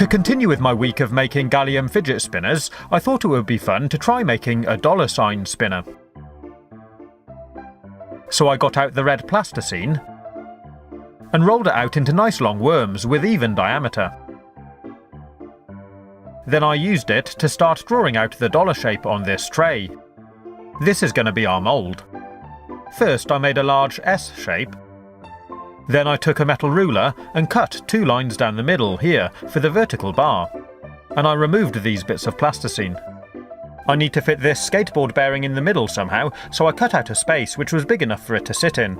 To continue with my week of making gallium fidget spinners, I thought it would be fun to try making a $sign spinner. So I got out the red plasticine and rolled it out into nice long worms with even diameter. Then I used it to start drawing out the dollar shape on this tray. This is going to be our mould. First I made a large S shape. Then I took a metal ruler and cut 2 lines down the middle here for the vertical bar, and I removed these bits of plasticine. I need to fit this skateboard bearing in the middle somehow, so I cut out a space which was big enough for it to sit in.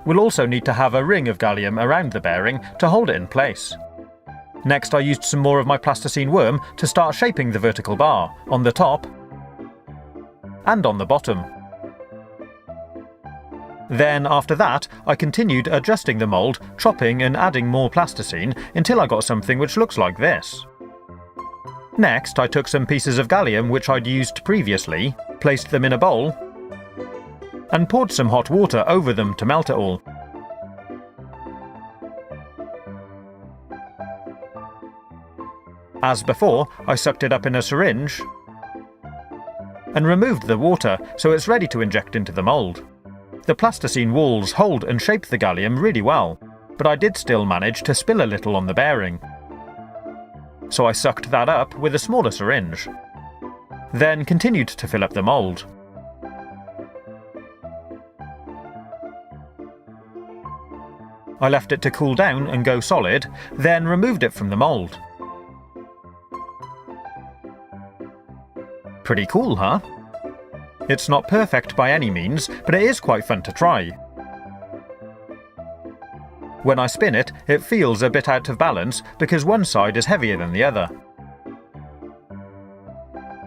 We'll also need to have a ring of gallium around the bearing to hold it in place. Next I used some more of my plasticine worm to start shaping the vertical bar, on the top and on the bottom. Then after that, I continued adjusting the mould, chopping and adding more plasticine until I got something which looks like this. Next, I took some pieces of gallium which I'd used previously, placed them in a bowl, and poured some hot water over them to melt it all. As before, I sucked it up in a syringe and removed the water so it's ready to inject into the mould. The plasticine walls hold and shape the gallium really well, but I did still manage to spill a little on the bearing. So I sucked that up with a smaller syringe, then continued to fill up the mould. I left it to cool down and go solid, then removed it from the mould. Pretty cool, huh? It's not perfect by any means, but it is quite fun to try. When I spin it, it feels a bit out of balance because one side is heavier than the other.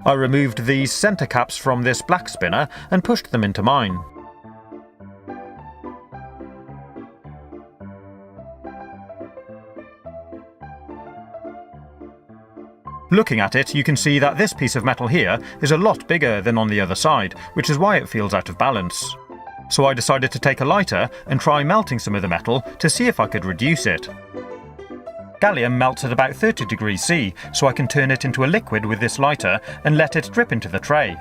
I removed these centre caps from this black spinner and pushed them into mine. Looking at it, you can see that this piece of metal here is a lot bigger than on the other side, which is why it feels out of balance. So I decided to take a lighter and try melting some of the metal to see if I could reduce it. Gallium melts at about 30 degrees C, so I can turn it into a liquid with this lighter and let it drip into the tray.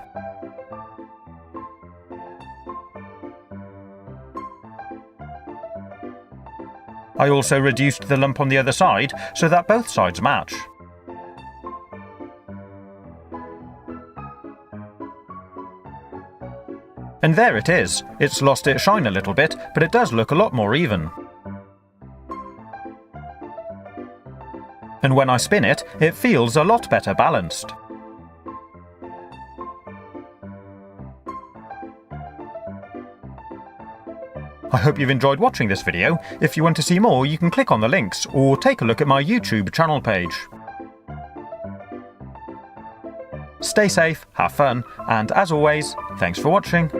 I also reduced the lump on the other side so that both sides match. And there it is. It's lost its shine a little bit, but it does look a lot more even. And when I spin it, it feels a lot better balanced. I hope you've enjoyed watching this video. If you want to see more, you can click on the links, or take a look at my YouTube channel page. Stay safe, have fun, and as always, thanks for watching.